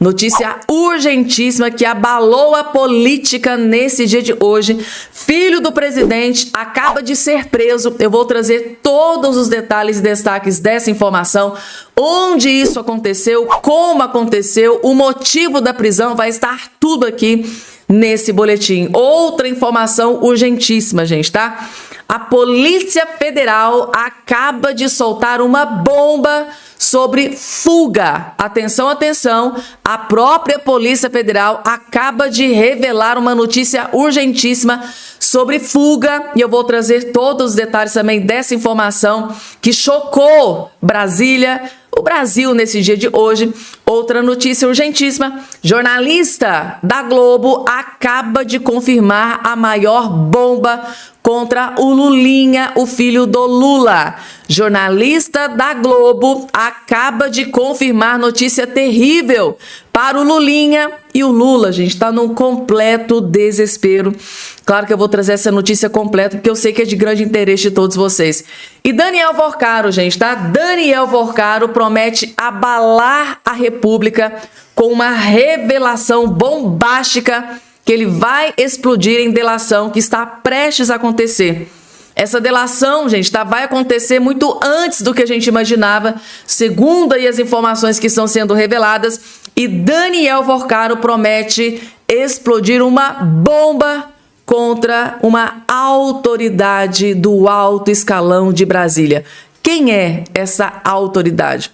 Notícia urgentíssima que abalou a política nesse dia de hoje. Filho do presidente acaba de ser preso. Eu vou trazer todos os detalhes e destaques dessa informação. Onde isso aconteceu, como aconteceu, o motivo da prisão, vai estar tudo aqui nesse boletim. Outra informação urgentíssima, gente, tá? A Polícia Federal acaba de soltar uma bomba sobre fuga. Atenção, atenção, a própria Polícia Federal acaba de revelar uma notícia urgentíssima sobre fuga, e eu vou trazer todos os detalhes também dessa informação que chocou Brasília, o Brasil nesse dia de hoje. Outra notícia urgentíssima: jornalista da Globo acaba de confirmar a maior bomba contra o Lulinha, o filho do Lula. Jornalista da Globo acaba de confirmar notícia terrível para o Lulinha, e o Lula, gente, está num completo desespero. Claro que eu vou trazer essa notícia completa, porque eu sei que é de grande interesse de todos vocês. E Daniel Vorcaro, gente, tá? Daniel Vorcaro promete abalar a República com uma revelação bombástica que ele vai explodir em delação que está prestes a acontecer. Essa delação, gente, vai acontecer muito antes do que a gente imaginava, segundo aí as informações que estão sendo reveladas, e Daniel Vorcaro promete explodir uma bomba contra uma autoridade do alto escalão de Brasília. Quem é essa autoridade?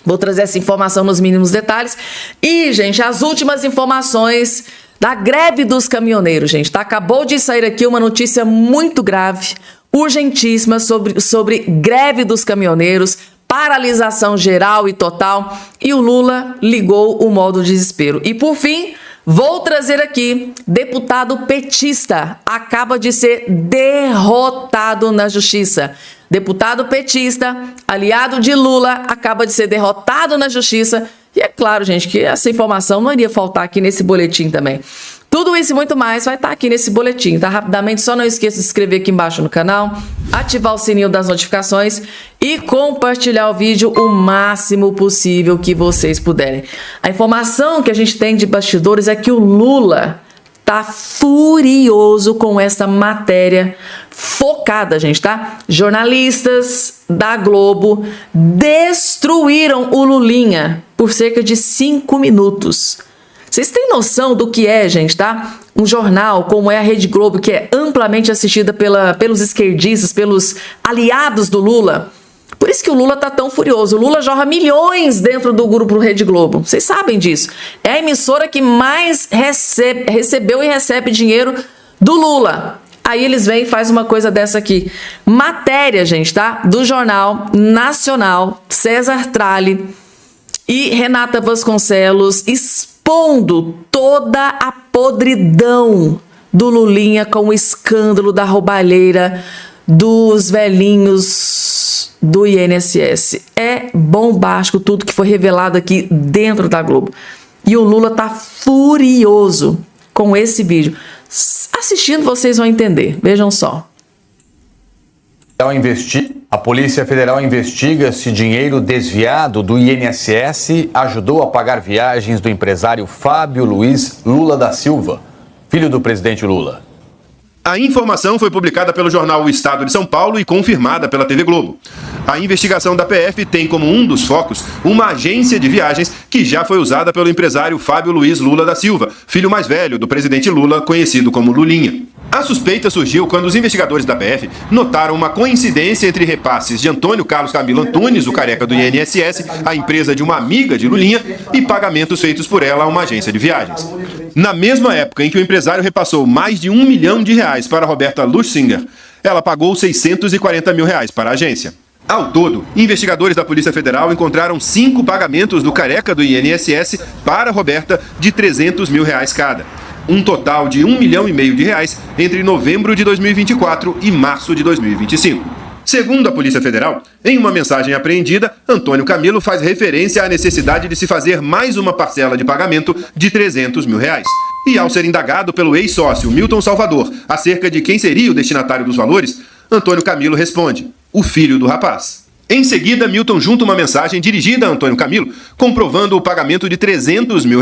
Vou trazer essa informação nos mínimos detalhes. E, gente, as últimas informações da greve dos caminhoneiros, gente, tá? Acabou de sair aqui uma notícia muito grave, urgentíssima, sobre greve dos caminhoneiros, paralisação geral e total, e o Lula ligou o modo desespero. E por fim, vou trazer aqui: deputado petista acaba de ser derrotado na justiça. Deputado petista, aliado de Lula, acaba de ser derrotado na justiça. E é claro, gente, que essa informação não iria faltar aqui nesse boletim também. Tudo isso e muito mais vai estar aqui nesse boletim, tá? Rapidamente, só não esqueça de se inscrever aqui embaixo no canal, ativar o sininho das notificações e compartilhar o vídeo o máximo possível que vocês puderem. A informação que a gente tem de bastidores é que o Lula tá furioso com essa matéria focada, gente, tá? Jornalistas da Globo destruíram o Lulinha por cerca de 5 minutos. Vocês têm noção do que é, gente, tá? Um jornal como é a Rede Globo, que é amplamente assistida pelos esquerdistas, pelos aliados do Lula. Por isso que o Lula tá tão furioso. O Lula jorra milhões dentro do grupo Rede Globo. Vocês sabem disso. É a emissora que mais recebeu e recebe dinheiro do Lula. Aí eles vêm e fazem uma coisa dessa aqui. Matéria, gente, tá? Do Jornal Nacional, César Tralli e Renata Vasconcelos expondo toda a podridão do Lulinha com o escândalo da roubalheira dos velhinhos do INSS. É bombástico tudo que foi revelado aqui dentro da Globo. E o Lula tá furioso com esse vídeo. Assistindo, vocês vão entender. Vejam só. A Polícia Federal investiga se dinheiro desviado do INSS ajudou a pagar viagens do empresário Fábio Luiz Lula da Silva, filho do presidente Lula. A informação foi publicada pelo jornal O Estado de São Paulo e confirmada pela TV Globo. A investigação da PF tem como um dos focos uma agência de viagens que já foi usada pelo empresário Fábio Luiz Lula da Silva, filho mais velho do presidente Lula, conhecido como Lulinha. A suspeita surgiu quando os investigadores da PF notaram uma coincidência entre repasses de Antônio Carlos Camilo Antunes, o careca do INSS, a empresa de uma amiga de Lulinha, e pagamentos feitos por ela a uma agência de viagens. Na mesma época em que o empresário repassou mais de R$1 milhão para Roberta Luchinger, ela pagou R$640 mil para a agência. Ao todo, investigadores da Polícia Federal encontraram 5 pagamentos do careca do INSS para Roberta de R$300 mil cada. Um total de R$1,5 milhão entre novembro de 2024 e março de 2025. Segundo a Polícia Federal, em uma mensagem apreendida, Antônio Camilo faz referência à necessidade de se fazer mais uma parcela de pagamento de R$300 mil. E ao ser indagado pelo ex-sócio Milton Salvador acerca de quem seria o destinatário dos valores, Antônio Camilo responde: o filho do rapaz. Em seguida, Milton junta uma mensagem dirigida a Antônio Camilo, comprovando o pagamento de R$300 mil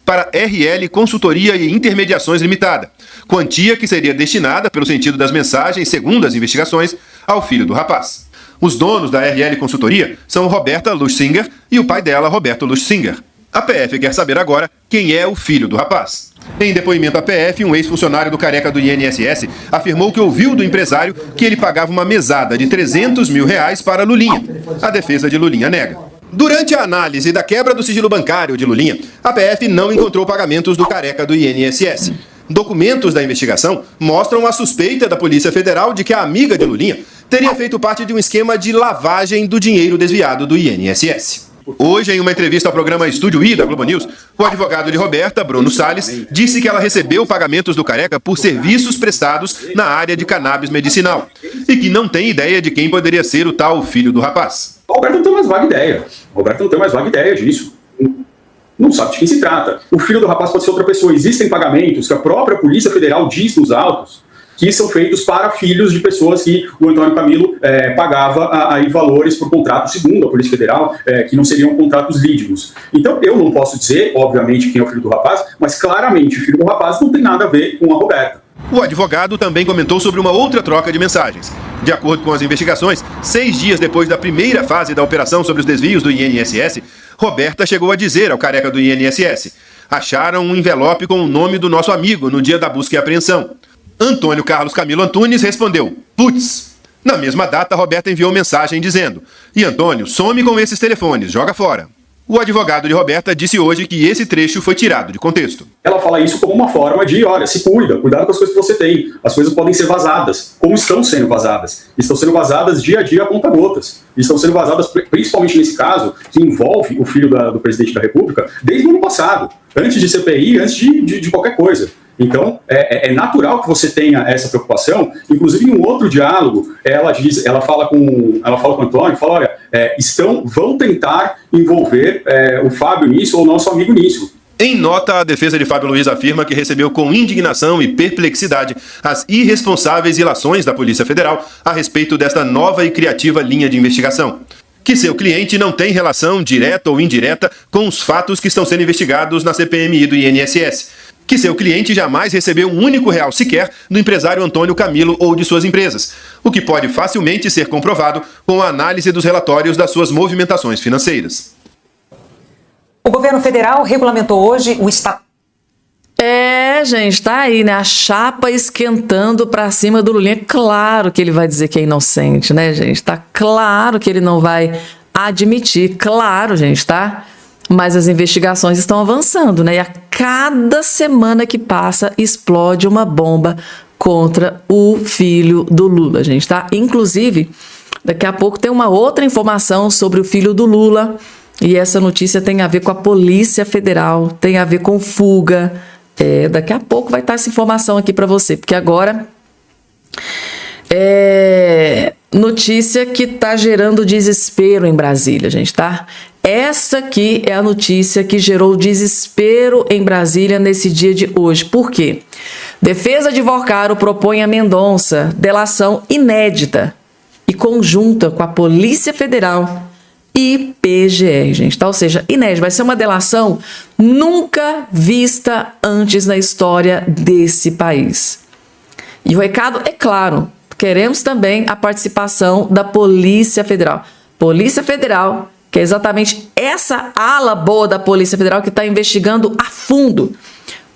para RL Consultoria e Intermediações Limitada, quantia que seria destinada, pelo sentido das mensagens, segundo as investigações, ao filho do rapaz. Os donos da RL Consultoria são Roberta Luchsinger e o pai dela, Roberto Luchsinger. A PF quer saber agora quem é o filho do rapaz. Em depoimento à PF, um ex-funcionário do Careca do INSS afirmou que ouviu do empresário que ele pagava uma mesada de R$300 mil para Lulinha. A defesa de Lulinha nega. Durante a análise da quebra do sigilo bancário de Lulinha, a PF não encontrou pagamentos do Careca do INSS. Documentos da investigação mostram a suspeita da Polícia Federal de que a amiga de Lulinha teria feito parte de um esquema de lavagem do dinheiro desviado do INSS. Hoje, em uma entrevista ao programa Estúdio I da Globo News, o advogado de Roberta, Bruno Salles, disse que ela recebeu pagamentos do Careca por serviços prestados na área de cannabis medicinal e que não tem ideia de quem poderia ser o tal filho do rapaz. O Roberto não tem mais vaga ideia. O Roberto não tem mais vaga ideia disso. Não sabe de quem se trata. O filho do rapaz pode ser outra pessoa. Existem pagamentos que a própria Polícia Federal diz nos autos que são feitos para filhos de pessoas que o Antônio Camilo pagava aí valores por contrato, segundo a Polícia Federal, que não seriam contratos lídigos. Então, eu não posso dizer, obviamente, quem é o filho do rapaz, mas claramente o filho do rapaz não tem nada a ver com a Roberta. O advogado também comentou sobre uma outra troca de mensagens. De acordo com as investigações, 6 dias depois da primeira fase da operação sobre os desvios do INSS, Roberta chegou a dizer ao Careca do INSS: acharam um envelope com o nome do nosso amigo no dia da busca e apreensão. Antônio Carlos Camilo Antunes respondeu: putz. Na mesma data, Roberta enviou mensagem dizendo: e Antônio, some com esses telefones, joga fora. O advogado de Roberta disse hoje que esse trecho foi tirado de contexto. Ela fala isso como uma forma de, olha, se cuida, cuidado com as coisas que você tem. As coisas podem ser vazadas, como estão sendo vazadas. Estão sendo vazadas dia a dia a conta-gotas. Estão sendo vazadas, principalmente nesse caso, que envolve o filho do presidente da República, desde o ano passado, antes de CPI, antes de qualquer coisa. Então, é natural que você tenha essa preocupação. Inclusive, em um outro diálogo, ela fala com o Antônio, fala, olha, vão tentar envolver o Fábio nisso ou o nosso amigo nisso. Em nota, a defesa de Fábio Luiz afirma que recebeu com indignação e perplexidade as irresponsáveis ilações da Polícia Federal a respeito desta nova e criativa linha de investigação. Que seu cliente não tem relação direta ou indireta com os fatos que estão sendo investigados na CPMI do INSS. Que seu cliente jamais recebeu um único real sequer do empresário Antônio Camilo ou de suas empresas, o que pode facilmente ser comprovado com a análise dos relatórios das suas movimentações financeiras. O governo federal regulamentou hoje o estatuto. Gente, tá aí, né? A chapa esquentando pra cima do Lulinha. Claro que ele vai dizer que é inocente, né, gente? Tá claro que ele não vai admitir. Claro, gente, tá? Mas as investigações estão avançando, né? E a cada semana que passa, explode uma bomba contra o filho do Lula, gente, tá? Inclusive, daqui a pouco tem uma outra informação sobre o filho do Lula. E essa notícia tem a ver com a Polícia Federal, tem a ver com fuga. Daqui a pouco vai estar essa informação aqui para você, porque agora notícia que tá gerando desespero em Brasília, gente, tá? Essa aqui é a notícia que gerou desespero em Brasília nesse dia de hoje. Por quê? Defesa de Vorcaro propõe a Mendonça delação inédita e conjunta com a Polícia Federal e PGR, gente, tá? Ou seja, inédita, vai ser uma delação nunca vista antes na história desse país. E o recado é claro, queremos também a participação da Polícia Federal. Polícia Federal, que é exatamente essa ala boa da Polícia Federal que está investigando a fundo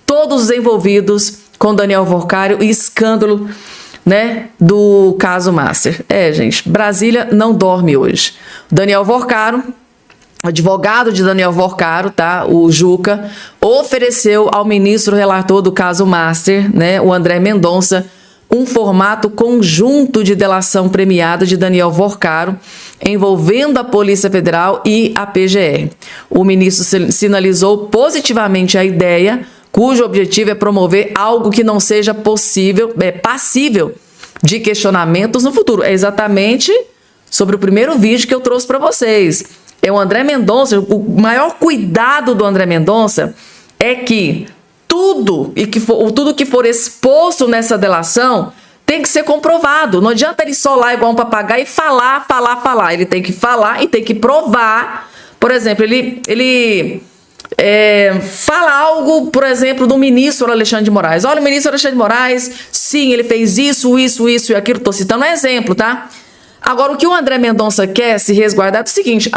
todos os envolvidos com Daniel Vorcaro e escândalo, né, do caso Master. Gente, Brasília não dorme hoje. Daniel Vorcaro, advogado de Daniel Vorcaro, tá, o Juca, ofereceu ao ministro relator do caso Master, né, o André Mendonça, um formato conjunto de delação premiada de Daniel Vorcaro, envolvendo a Polícia Federal e a PGR. O ministro sinalizou positivamente a ideia, cujo objetivo é promover algo que não seja passível de questionamentos no futuro. É exatamente sobre o primeiro vídeo que eu trouxe para vocês. O André Mendonça, o maior cuidado do André Mendonça é que tudo que for exposto nessa delação tem que ser comprovado. Não adianta ele só lá igual um papagaio e falar. Ele tem que falar e tem que provar. Por exemplo, ele fala algo, por exemplo, do ministro Alexandre de Moraes. Olha, o ministro Alexandre de Moraes, sim, ele fez isso e aquilo. Estou citando um exemplo, tá? Agora, o que o André Mendonça quer se resguardar é o seguinte: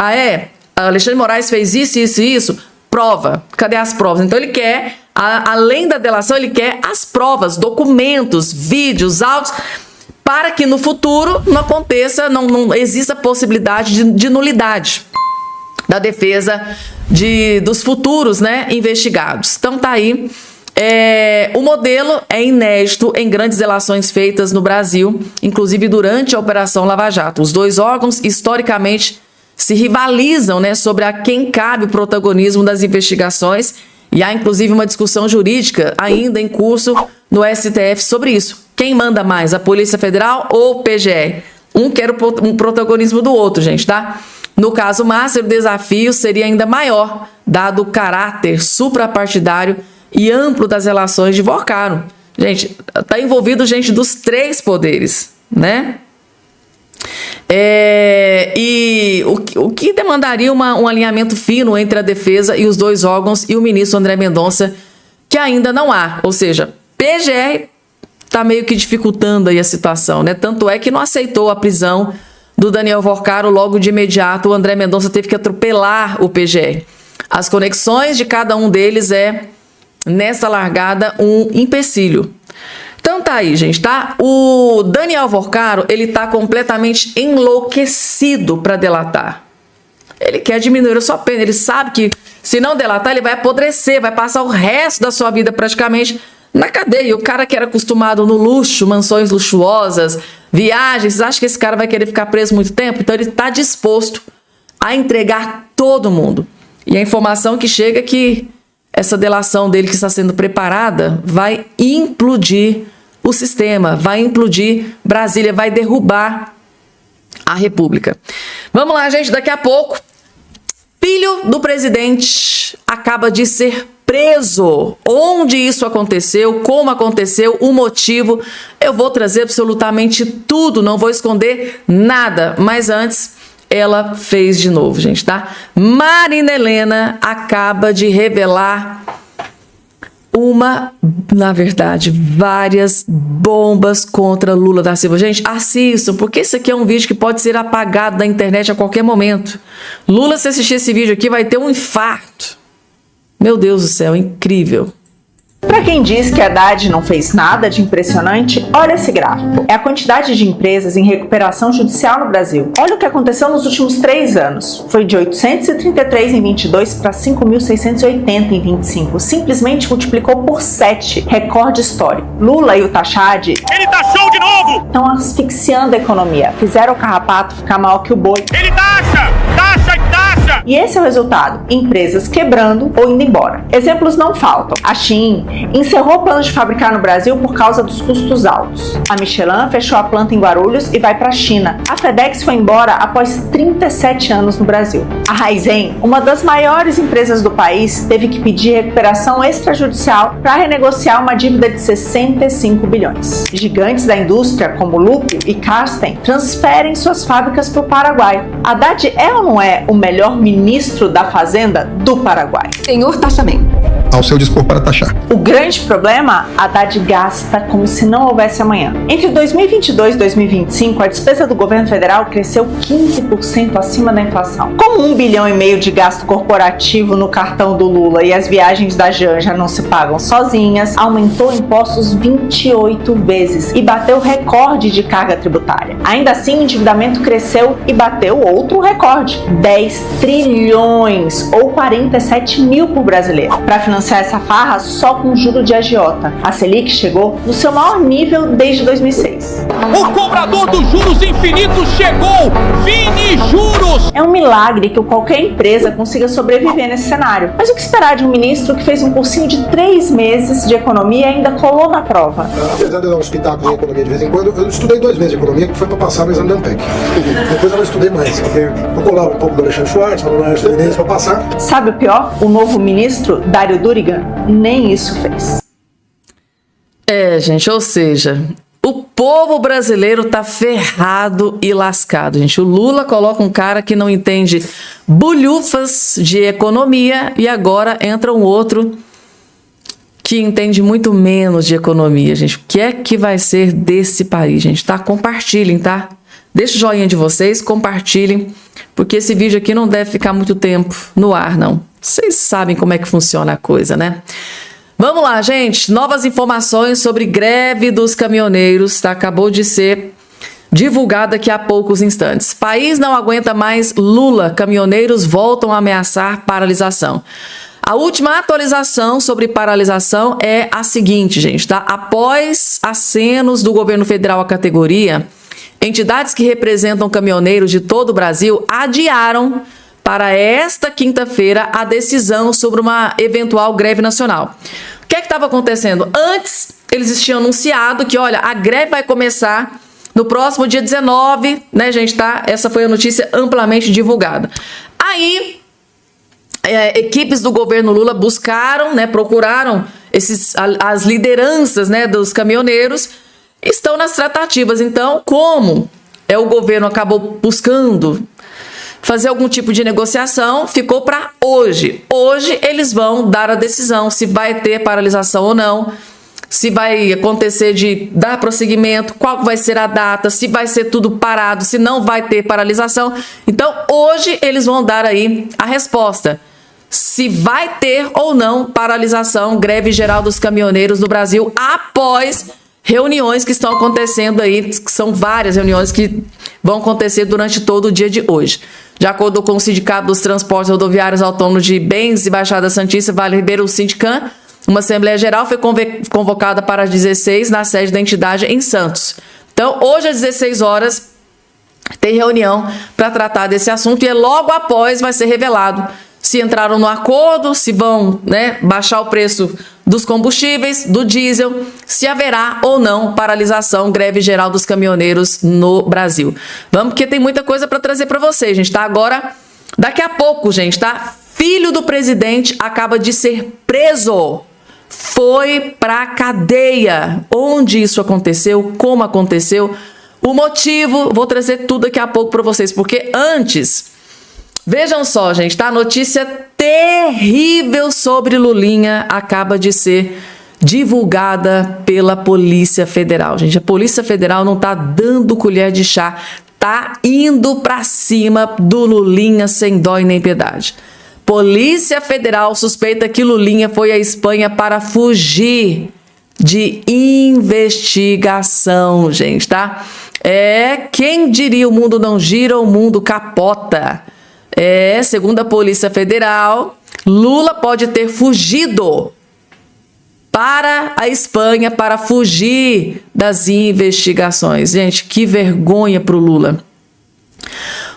Alexandre de Moraes fez isso, prova. Cadê as provas? Então ele quer, além da delação, ele quer as provas, documentos, vídeos, áudios, para que no futuro não aconteça, não exista possibilidade de nulidade da defesa dos futuros, né, investigados. Então tá aí. O modelo é inédito em grandes delações feitas no Brasil, inclusive durante a Operação Lava Jato. Os dois órgãos, historicamente, se rivalizam, né, sobre a quem cabe o protagonismo das investigações, e há inclusive uma discussão jurídica ainda em curso no STF sobre isso. Quem manda mais, a Polícia Federal ou o PGR? Um quer um protagonismo do outro, gente, tá? No caso Márcio, o desafio seria ainda maior, dado o caráter suprapartidário e amplo das relações de Vorcaro. Gente, tá envolvido gente dos 3 poderes, né? E o que demandaria um alinhamento fino entre a defesa e os dois órgãos e o ministro André Mendonça, que ainda não há. Ou seja, PGR está meio que dificultando aí a situação, né? Tanto é que não aceitou a prisão do Daniel Vorcaro. Logo de imediato, o André Mendonça teve que atropelar o PGR. As conexões de cada um deles nessa largada, um empecilho. Então tá aí, gente, tá? O Daniel Vorcaro, ele tá completamente enlouquecido para delatar. Ele quer diminuir a sua pena. Ele sabe que se não delatar, ele vai apodrecer, vai passar o resto da sua vida praticamente na cadeia. O cara que era acostumado no luxo, mansões luxuosas, viagens, acha que esse cara vai querer ficar preso muito tempo? Então ele tá disposto a entregar todo mundo. E a informação que chega é que essa delação dele que está sendo preparada vai implodir o sistema, vai implodir Brasília, vai derrubar a República. Vamos lá, gente, daqui a pouco, filho do presidente acaba de ser preso. Onde isso aconteceu, como aconteceu, o motivo, eu vou trazer absolutamente tudo, não vou esconder nada, mas antes ela fez de novo, gente, tá? Marina Helena acaba de revelar na verdade, várias bombas contra Lula da Silva. Gente, assistam, porque esse aqui é um vídeo que pode ser apagado da internet a qualquer momento. Lula, se assistir esse vídeo aqui, vai ter um infarto. Meu Deus do céu, incrível. Para quem diz que a Haddad não fez nada de impressionante, olha esse gráfico. É a quantidade de empresas em recuperação judicial no Brasil. Olha o que aconteceu nos últimos 3 anos. Foi de 833 em 22 para 5.680 em 25. Simplesmente multiplicou por 7. Recorde histórico. Lula e o Tachad... Ele tá show de novo! Estão asfixiando a economia. Fizeram o carrapato ficar maior que o boi. Ele taxa! Taxa e taxa! E esse é o resultado. Empresas quebrando ou indo embora. Exemplos não faltam. A Shein encerrou planos de fabricar no Brasil por causa dos custos altos. A Michelin fechou a planta em Guarulhos e vai para a China. A FedEx foi embora após 37 anos no Brasil. A Raizen, uma das maiores empresas do país, teve que pedir recuperação extrajudicial para renegociar uma dívida de 65 bilhões. Gigantes da indústria, como Lupo e Carsten, transferem suas fábricas para o Paraguai. Haddad é ou não é o melhor ministro da Fazenda do Paraguai? Senhor Taxamento. Ao seu dispor para taxar. O grande problema, Haddad gasta como se não houvesse amanhã. Entre 2022 e 2025, a despesa do governo federal cresceu 15% acima da inflação. Como 1,5 bilhão de gasto corporativo no cartão do Lula e as viagens da Janja não se pagam sozinhas, aumentou impostos 28 vezes e bateu recorde de carga tributária. Ainda assim, o endividamento cresceu e bateu outro recorde, 10 trilhões ou 47 mil por brasileiro. Para financiar essa farra só com juro de agiota. A Selic chegou no seu maior nível desde 2006. O cobrador dos juros infinitos chegou! Vini Juros! É um milagre que qualquer empresa consiga sobreviver nesse cenário. Mas o que esperar de um ministro que fez um cursinho de 3 meses de economia e ainda colou na prova? Apesar de eu dar uns pitacos em economia de vez em quando, eu estudei 2 meses de economia, que foi para passar no exame da Ampec. Depois eu não estudei mais, porque eu colava um pouco do Alexandre Schwartz, mas não estudei nem para passar. Sabe o pior? O novo ministro, Dário Durigan, nem isso fez. Gente, ou seja, O povo brasileiro tá ferrado e lascado, gente. O Lula coloca um cara que não entende bulhufas de economia e agora entra um outro que entende muito menos de economia, gente. O que é que vai ser desse país, gente? Tá? Compartilhem, tá? Deixa o joinha de vocês, compartilhem, porque esse vídeo aqui não deve ficar muito tempo no ar, não. Vocês sabem como é que funciona a coisa, né? Vamos lá, gente. Novas informações sobre greve dos caminhoneiros, tá? Acabou de ser divulgada aqui há poucos instantes. País não aguenta mais Lula. Caminhoneiros voltam a ameaçar paralisação. A última atualização sobre paralisação é a seguinte, gente, tá? Após acenos do governo federal à categoria, entidades que representam caminhoneiros de todo o Brasil adiaram para esta quinta-feira a decisão sobre uma eventual greve nacional. O que é que estava acontecendo? Antes, eles tinham anunciado que, olha, a greve vai começar no próximo dia 19, né, gente, tá? Essa foi a notícia amplamente divulgada. Aí, equipes do governo Lula buscaram, né, procuraram as lideranças, né, dos caminhoneiros, estão nas tratativas. Então, como o governo acabou buscando fazer algum tipo de negociação, ficou para hoje. Hoje eles vão dar a decisão se vai ter paralisação ou não, se vai acontecer de dar prosseguimento, qual vai ser a data, se vai ser tudo parado, se não vai ter paralisação. Então, hoje eles vão dar aí a resposta. Se vai ter ou não paralisação, greve geral dos caminhoneiros no Brasil, após reuniões que estão acontecendo aí, que são várias reuniões que vão acontecer durante todo o dia de hoje. De acordo com o Sindicato dos Transportes Rodoviários Autônomos de Bens e Baixada Santista, Vale Ribeiro, o Sindicam, uma Assembleia Geral foi convocada para as 16 na sede da entidade em Santos. Então, hoje às 16 horas, tem reunião para tratar desse assunto e logo após vai ser revelado se entraram no acordo, se vão, né, baixar o preço dos combustíveis, do diesel, se haverá ou não paralisação, greve geral dos caminhoneiros no Brasil. Vamos, porque tem muita coisa para trazer para vocês, gente, tá? Agora, daqui a pouco, gente, tá? Filho do presidente acaba de ser preso. Foi pra cadeia. Onde isso aconteceu? Como aconteceu? O motivo, vou trazer tudo daqui a pouco para vocês, porque antes... Vejam só, gente, tá? Notícia terrível sobre Lulinha acaba de ser divulgada pela Polícia Federal. Gente, a Polícia Federal não tá dando colher de chá, tá indo pra cima do Lulinha sem dó e nem piedade. Polícia Federal suspeita que Lulinha foi à Espanha para fugir de investigação, gente, tá? Quem diria o mundo não gira, o mundo capota. Segundo a Polícia Federal, Lula pode ter fugido para a Espanha para fugir das investigações. Gente, que vergonha para o Lula.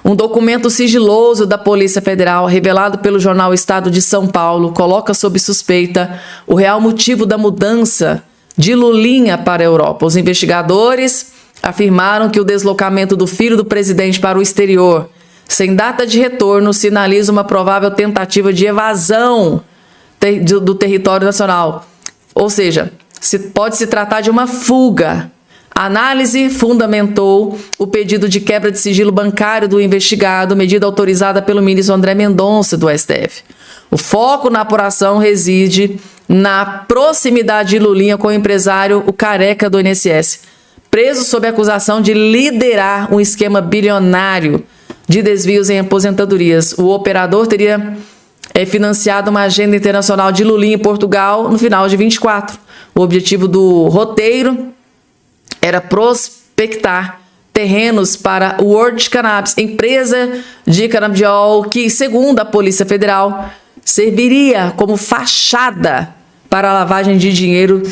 Um documento sigiloso da Polícia Federal, revelado pelo jornal Estado de São Paulo, coloca sob suspeita o real motivo da mudança de Lulinha para a Europa. Os investigadores afirmaram que o deslocamento do filho do presidente para o exterior, sem data de retorno, sinaliza uma provável tentativa de evasão do território nacional. Ou seja, pode se tratar de uma fuga. A análise fundamentou o pedido de quebra de sigilo bancário do investigado, medida autorizada pelo ministro André Mendonça, do STF. O foco na apuração reside na proximidade de Lulinha com o empresário, o Careca, do INSS, preso sob acusação de liderar um esquema bilionário de desvios em aposentadorias. O operador teria financiado uma agenda internacional de Lulinha em Portugal no final de 24. O objetivo do roteiro era prospectar terrenos para o World Cannabis, empresa de canabidiol que, segundo a Polícia Federal, serviria como fachada para a lavagem de dinheiro,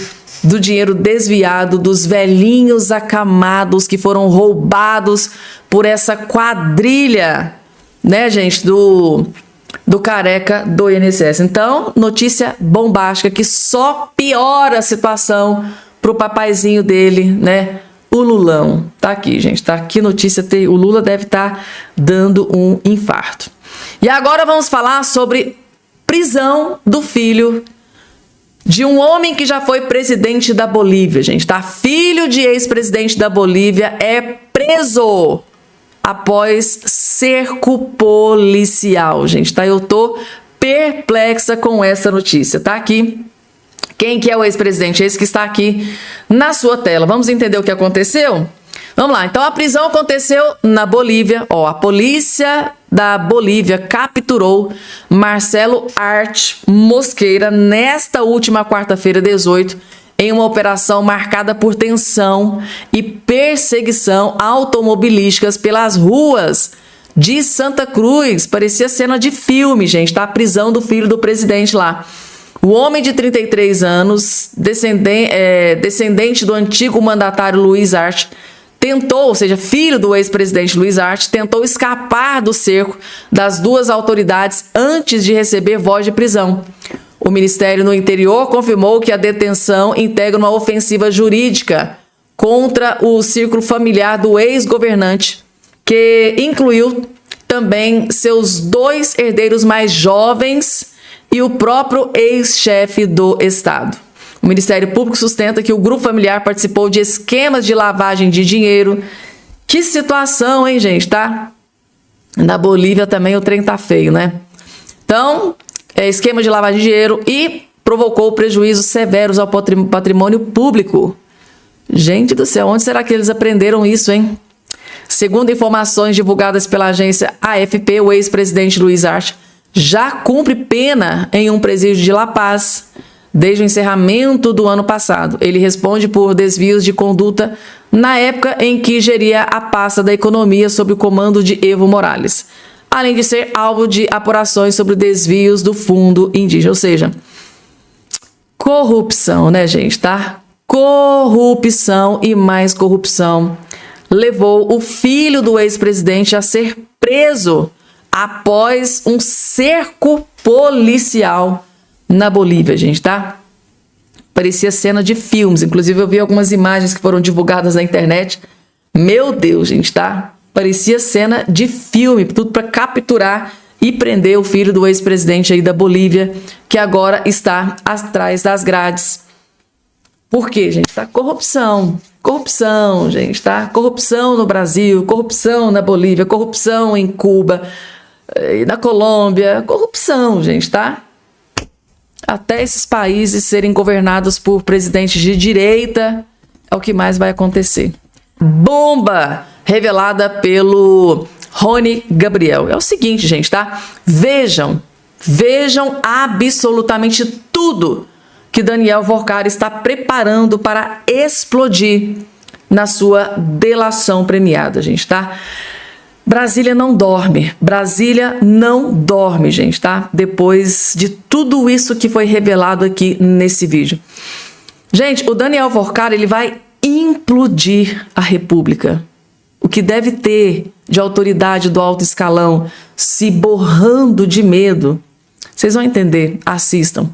do dinheiro desviado dos velhinhos acamados que foram roubados por essa quadrilha, né, gente, do Careca, do INSS. Então, notícia bombástica que só piora a situação pro papaizinho dele, né, o Lulão. Tá aqui, gente, tá aqui notícia, o Lula deve estar dando um infarto. E agora vamos falar sobre prisão do filho de um homem que já foi presidente da Bolívia, gente, tá? Filho de ex-presidente da Bolívia é preso após cerco policial, gente, tá? Eu tô perplexa com essa notícia, tá aqui. Quem que é o ex-presidente? Esse que está aqui na sua tela. Vamos entender o que aconteceu? Vamos lá. Então, a prisão aconteceu na Bolívia. A polícia da Bolívia capturou Marcelo Art Mosqueira nesta última quarta-feira, 18, em uma operação marcada por tensão e perseguição automobilísticas pelas ruas de Santa Cruz. Parecia cena de filme, gente, tá? A prisão do filho do presidente lá. O homem de 33 anos, descendente do antigo mandatário Luiz Arce, tentou, ou seja, filho do ex-presidente Luiz Arce, tentou escapar do cerco das duas autoridades antes de receber voz de prisão. O Ministério do Interior confirmou que a detenção integra uma ofensiva jurídica contra o círculo familiar do ex-governante, que incluiu também seus 2 herdeiros mais jovens e o próprio ex-chefe do Estado. O Ministério Público sustenta que o grupo familiar participou de esquemas de lavagem de dinheiro. Que situação, hein, gente, tá? Na Bolívia também o trem tá feio, né? Então, esquema de lavagem de dinheiro e provocou prejuízos severos ao patrimônio público. Gente do céu, onde será que eles aprenderam isso, hein? Segundo informações divulgadas pela agência AFP, o ex-presidente Luiz Arce já cumpre pena em um presídio de La Paz desde o encerramento do ano passado. Ele responde por desvios de conduta na época em que geria a pasta da economia sob o comando de Evo Morales, além de ser alvo de apurações sobre desvios do fundo indígena, ou seja, corrupção, né, gente, tá? Corrupção e mais corrupção levou o filho do ex-presidente a ser preso após um cerco policial na Bolívia, gente, tá? Parecia cena de filmes. Inclusive, eu vi algumas imagens que foram divulgadas na internet. Meu Deus, gente, tá? Parecia cena de filme. Tudo para capturar e prender o filho do ex-presidente aí da Bolívia, que agora está atrás das grades. Por quê, gente? Tá? Corrupção. Corrupção, gente, tá? Corrupção no Brasil, corrupção na Bolívia, corrupção em Cuba, na Colômbia. Corrupção, gente, tá? Até esses países serem governados por presidentes de direita, é o que mais vai acontecer. Bomba revelada pelo Rony Gabriel. É o seguinte, gente, tá? Vejam absolutamente tudo que Daniel Workar está preparando para explodir na sua delação premiada, gente, tá? Brasília não dorme, gente, tá? Depois de tudo isso que foi revelado aqui nesse vídeo. Gente, o Daniel Workar, ele vai implodir a República. O que deve ter de autoridade do alto escalão se borrando de medo. Vocês vão entender, assistam.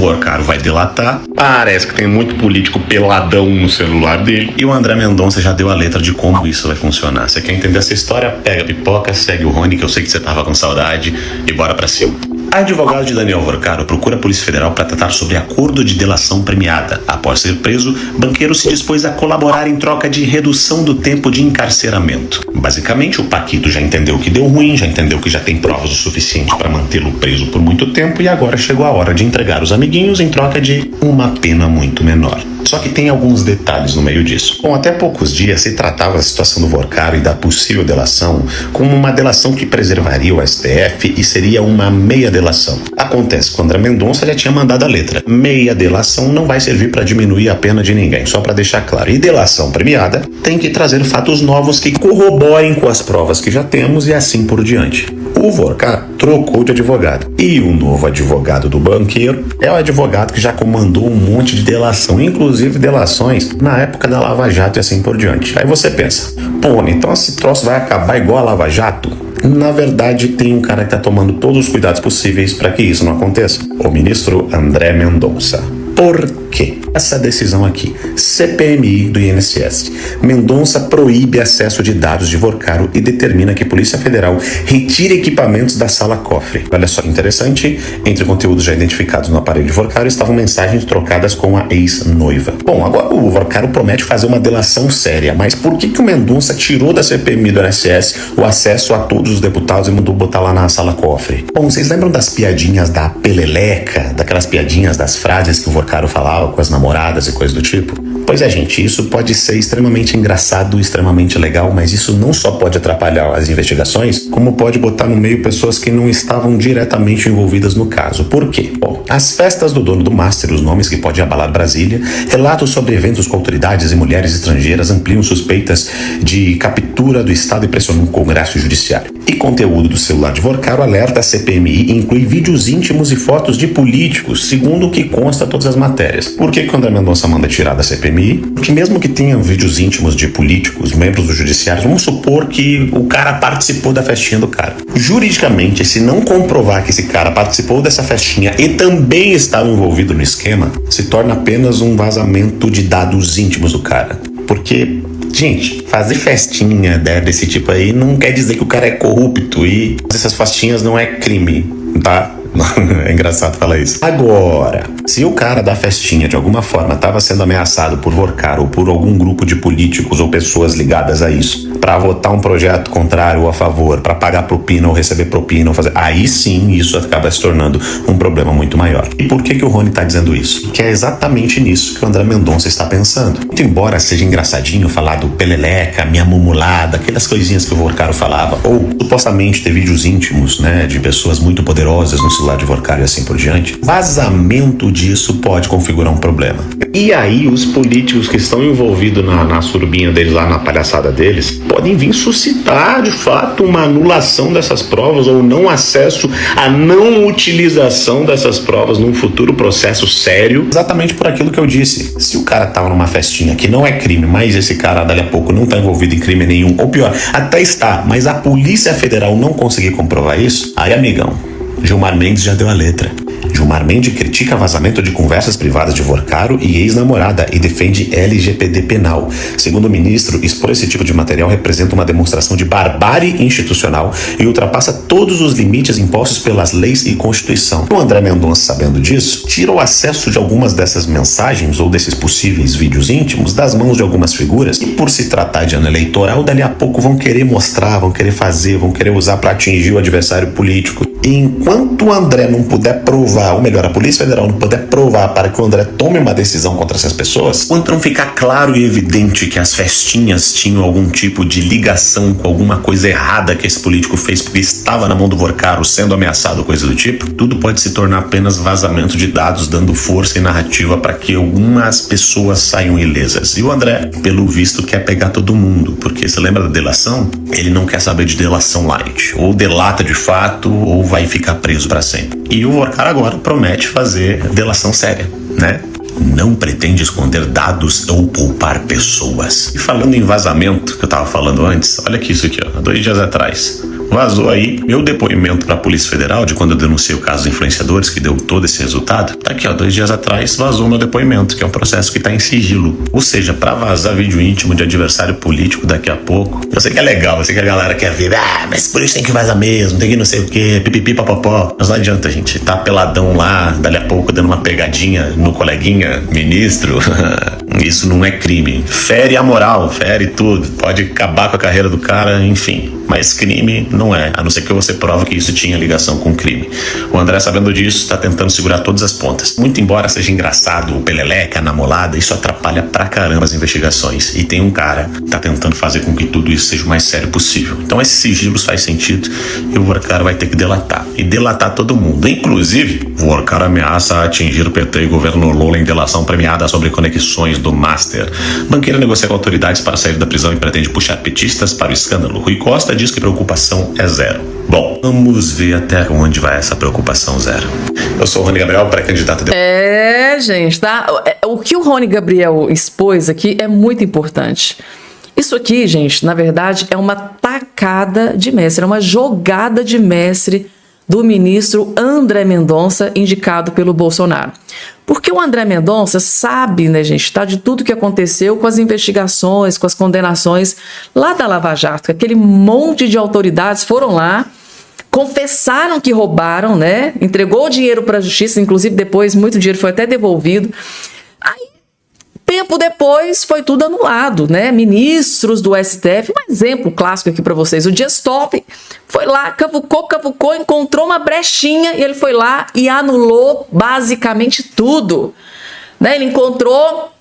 O Workar vai delatar, parece que tem muito político peladão no celular dele, e o André Mendonça já deu a letra de como isso vai funcionar. Você quer entender essa história? Pega a pipoca, segue o Rony, que eu sei que você tava com saudade, e bora pra cima. A advogada de Daniel Workar procura a Polícia Federal para tratar sobre acordo de delação premiada. Após ser preso, banqueiro se dispôs a colaborar em troca de redução do tempo de encarceramento. Basicamente, o Paquito já entendeu que deu ruim, já entendeu que já tem provas o suficiente para mantê-lo preso por muito tempo e agora chegou a hora de entregar os amiguinhos em troca de uma pena muito menor. Só que tem alguns detalhes no meio disso. Bom, até poucos dias se tratava a situação do Workar e da possível delação como uma delação que preservaria o STF e seria uma meia delação. Acontece que o André Mendonça já tinha mandado a letra. Meia delação não vai servir para diminuir a pena de ninguém, só para deixar claro. E delação premiada tem que trazer fatos novos que corroborem com as provas que já temos e assim por diante. O Workar trocou de advogado. E o novo advogado do banqueiro é o advogado que já comandou um monte de delação, inclusive delações na época da Lava Jato e assim por diante. Aí você pensa, pô, então esse troço vai acabar igual a Lava Jato? Na verdade, tem um cara que tá tomando todos os cuidados possíveis para que isso não aconteça. O ministro André Mendonça. Por quê? Essa decisão aqui, CPMI do INSS. Mendonça proíbe acesso de dados de Vorcaro e determina que a Polícia Federal retire equipamentos da sala cofre. Olha só, interessante, entre conteúdos já identificados no aparelho de Vorcaro estavam mensagens trocadas com a ex-noiva. Bom, agora o Vorcaro promete fazer uma delação séria, mas por que o Mendonça tirou da CPMI do INSS o acesso a todos os deputados e mandou botar lá na sala cofre? Bom, vocês lembram das piadinhas da peleleca, daquelas piadinhas das frases que o Vorcaro falava com as namoradas e coisa do tipo? Pois é, gente, isso pode ser extremamente engraçado, extremamente legal, mas isso não só pode atrapalhar as investigações, como pode botar no meio pessoas que não estavam diretamente envolvidas no caso. Por quê? Bom, as festas do dono do Master, os nomes que podem abalar Brasília, relatos sobre eventos com autoridades e mulheres estrangeiras ampliam suspeitas de captura do Estado e pressionam o Congresso Judiciário. E conteúdo do celular de Vorcaro alerta a CPMI e inclui vídeos íntimos e fotos de políticos, segundo o que consta todas as matérias. Por que o André Mendonça manda tirar da CPMI? Porque mesmo que tenham vídeos íntimos de políticos, membros do judiciário, vamos supor que o cara participou da festinha do cara. Juridicamente, se não comprovar que esse cara participou dessa festinha e também estava envolvido no esquema, se torna apenas um vazamento de dados íntimos do cara. Porque, gente, fazer festinha desse tipo aí não quer dizer que o cara é corrupto, e essas festinhas não é crime, tá? É engraçado falar isso. Agora, se o cara da festinha de alguma forma estava sendo ameaçado por Vorcaro ou por algum grupo de políticos ou pessoas ligadas a isso, para votar um projeto contrário ou a favor, para pagar propina ou receber propina, ou fazer, aí sim isso acaba se tornando um problema muito maior. E por que o Rony está dizendo isso? Que é exatamente nisso que o André Mendonça está pensando. Muito embora seja engraçadinho falar do peleleca, minha mumulada, aquelas coisinhas que o Vorcaro falava, ou supostamente ter vídeos íntimos, né, de pessoas muito poderosas no celular de Vorcaro e assim por diante, vazamento disso pode configurar um problema. E aí os políticos que estão envolvidos na surubinha deles, lá na palhaçada deles, podem vir suscitar de fato uma anulação dessas provas ou não acesso a não utilização dessas provas num futuro processo sério, exatamente por aquilo que eu disse. Se o cara tava numa festinha que não é crime, mas esse cara dali a pouco não tá envolvido em crime nenhum, ou pior, até está, mas a Polícia Federal não conseguir comprovar isso, aí, amigão, Gilmar Mendes já deu a letra. Gilmar Mendes critica vazamento de conversas privadas de Vorcaro e ex-namorada e defende LGPD penal. Segundo o ministro, expor esse tipo de material representa uma demonstração de barbárie institucional e ultrapassa todos os limites impostos pelas leis e Constituição. O André Mendonça, sabendo disso, tira o acesso de algumas dessas mensagens ou desses possíveis vídeos íntimos das mãos de algumas figuras que, por se tratar de ano eleitoral, dali a pouco vão querer mostrar, vão querer fazer, vão querer usar para atingir o adversário político. E enquanto o André não puder provar, ou melhor, a Polícia Federal não puder provar para que o André tome uma decisão contra essas pessoas, quando não ficar claro e evidente que as festinhas tinham algum tipo de ligação com alguma coisa errada que esse político fez porque estava na mão do Vorcaro sendo ameaçado, coisa do tipo, tudo pode se tornar apenas vazamento de dados, dando força e narrativa para que algumas pessoas saiam ilesas. E o André, pelo visto, quer pegar todo mundo, porque você lembra da delação? Ele não quer saber de delação light, ou delata de fato, ou vai ficar preso para sempre. E o Vorcaro agora promete fazer delação séria, né? Não pretende esconder dados ou poupar pessoas. E falando em vazamento, que eu tava falando antes, olha aqui isso aqui, ó, 2 dias atrás. Vazou aí meu depoimento para a Polícia Federal de quando eu denunciei o caso dos influenciadores, que deu todo esse resultado. Tá aqui, ó, 2 dias atrás vazou meu depoimento, que é um processo que tá em sigilo. Ou seja, para vazar vídeo íntimo de adversário político daqui a pouco. Eu sei que é legal, eu sei que a galera quer ver, mas por isso tem que vazar mesmo, tem que não sei o que, pipipi, papapó. Mas não adianta, gente, tá peladão lá, dali a pouco dando uma pegadinha no coleguinha, ministro. Isso não é crime. Fere a moral, fere tudo. Pode acabar com a carreira do cara, enfim. Mas crime não é, a não ser que você prove que isso tinha ligação com crime. O André, sabendo disso, está tentando segurar todas as pontas. Muito embora seja engraçado, o peleleca, a namolada, isso atrapalha pra caramba as investigações. E tem um cara que tá tentando fazer com que tudo isso seja o mais sério possível. Então esses sigilos faz sentido e o Vorcaro vai ter que delatar. E delatar todo mundo. Inclusive, o Vorcaro ameaça atingir o PT e governo Lula em delação premiada sobre conexões do Master. Banqueira negocia com autoridades para sair da prisão e pretende puxar petistas para o escândalo. Rui Costa diz que preocupação é zero. Bom, vamos ver até onde vai essa preocupação zero. Eu sou o Rony Gabriel, pré-candidato de... gente, tá? O que o Rony Gabriel expôs aqui é muito importante. Isso aqui, gente, na verdade, é uma tacada de mestre, é uma jogada de mestre do ministro André Mendonça, indicado pelo Bolsonaro. Porque o André Mendonça sabe, né, gente, tá, de tudo que aconteceu com as investigações, com as condenações lá da Lava Jato. Aquele monte de autoridades foram lá, confessaram que roubaram, né? Entregou o dinheiro para a justiça, inclusive depois muito dinheiro foi até devolvido. Aí, tempo depois, foi tudo anulado, né? Ministros do STF, um exemplo clássico aqui para vocês, o Dias Toffoli foi lá, cavucou, encontrou uma brechinha e ele foi lá e anulou basicamente tudo, né? Ele encontrou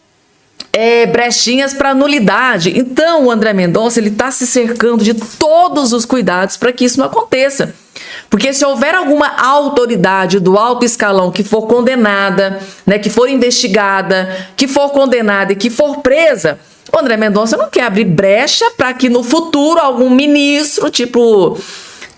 brechinhas para nulidade. Então, o André Mendonça, ele está se cercando de todos os cuidados para que isso não aconteça. Porque se houver alguma autoridade do alto escalão que for condenada, né, que for investigada, que for condenada e que for presa, o André Mendonça não quer abrir brecha para que no futuro algum ministro, tipo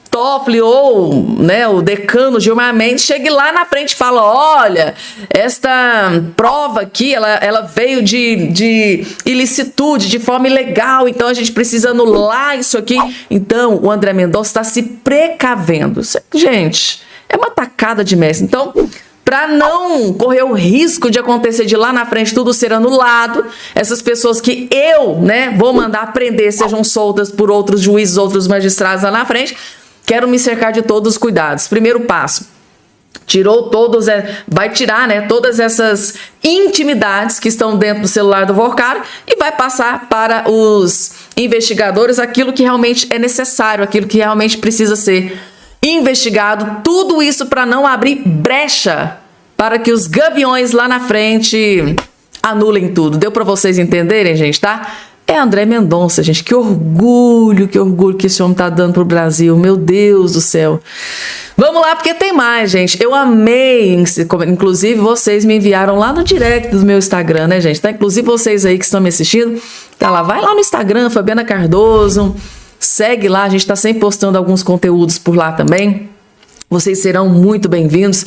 Toffoli ou, né, o decano Gilmar Mendes, chegue lá na frente e fala: olha, esta prova aqui, ela veio de ilicitude, de forma ilegal, então a gente precisa anular isso aqui. Então, o André Mendonça está se precavendo. Gente, é uma tacada de mestre. Então, para não correr o risco de acontecer de lá na frente tudo ser anulado, essas pessoas que eu, né, vou mandar prender sejam soltas por outros juízes, outros magistrados lá na frente, quero me cercar de todos os cuidados. Primeiro passo, vai tirar, né, todas essas intimidades que estão dentro do celular do Vorcaro e vai passar para os investigadores aquilo que realmente é necessário, aquilo que realmente precisa ser investigado. Tudo isso para não abrir brecha para que os gaviões lá na frente anulem tudo. Deu para vocês entenderem, gente, tá? É André Mendonça, gente. Que orgulho que esse homem tá dando pro Brasil. Meu Deus do céu. Vamos lá, porque tem mais, gente. Eu amei, inclusive vocês me enviaram lá no direct do meu Instagram, né, gente? Tá? Inclusive vocês aí que estão me assistindo, tá lá, vai lá no Instagram, Fabiana Cardoso, segue lá, a gente tá sempre postando alguns conteúdos por lá também. Vocês serão muito bem-vindos.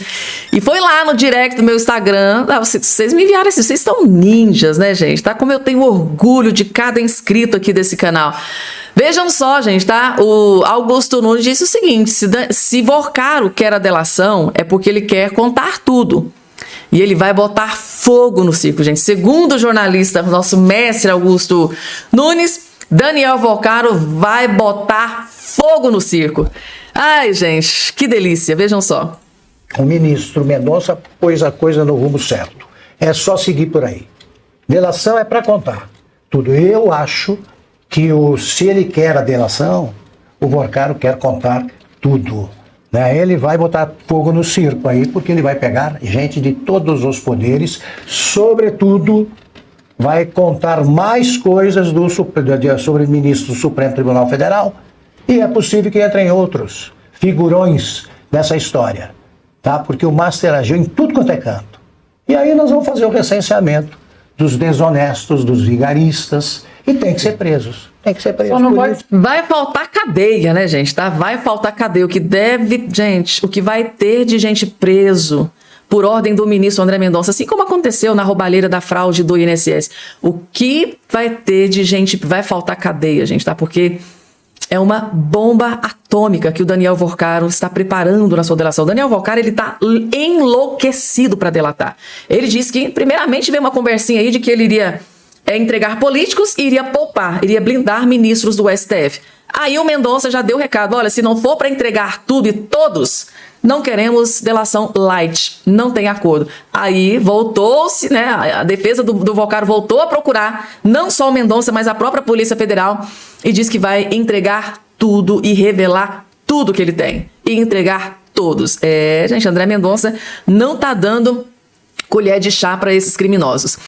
E foi lá no direct do meu Instagram. Vocês me enviaram assim, vocês estão ninjas, né, gente? Tá? Como eu tenho orgulho de cada inscrito aqui desse canal. Vejam só, gente, tá? O Augusto Nunes disse o seguinte: se Vorcaro quer a delação, é porque ele quer contar tudo. E ele vai botar fogo no circo, gente. Segundo o jornalista, nosso mestre Augusto Nunes, Daniel Vorcaro vai botar fogo no circo. Ai, gente, que delícia, vejam só. O ministro Mendonça pôs a coisa no rumo certo. É só seguir por aí. Delação é para contar tudo. Eu acho que se ele quer a delação, o Vorcaro quer contar tudo. Né? Ele vai botar fogo no circo aí, porque ele vai pegar gente de todos os poderes, sobretudo vai contar mais coisas sobre o ministro do Supremo Tribunal Federal. E é possível que entrem outros figurões dessa história, tá? Porque o Master agiu em tudo quanto é canto. E aí nós vamos fazer o recenseamento dos desonestos, dos vigaristas, e tem que ser presos. Tem que ser presos. Vai faltar cadeia, né, gente? Tá? Vai faltar cadeia. O que deve, gente, o que vai ter de gente preso por ordem do ministro André Mendonça, assim como aconteceu na roubalheira da fraude do INSS. O que vai ter de gente, vai faltar cadeia, gente, tá? Porque é uma bomba atômica que o Daniel Vorcaro está preparando na sua delação. O Daniel Vorcaro, ele está enlouquecido para delatar. Ele disse que, primeiramente, veio uma conversinha aí de que ele iria entregar políticos e iria poupar, iria blindar ministros do STF. Aí o Mendonça já deu o recado: olha, se não for para entregar tudo e todos, não queremos delação light, não tem acordo. Aí voltou-se, né, a defesa do Vorcaro voltou a procurar não só o Mendonça, mas a própria Polícia Federal, e diz que vai entregar tudo e revelar tudo que ele tem. E entregar todos. Gente, André Mendonça não tá dando colher de chá para esses criminosos.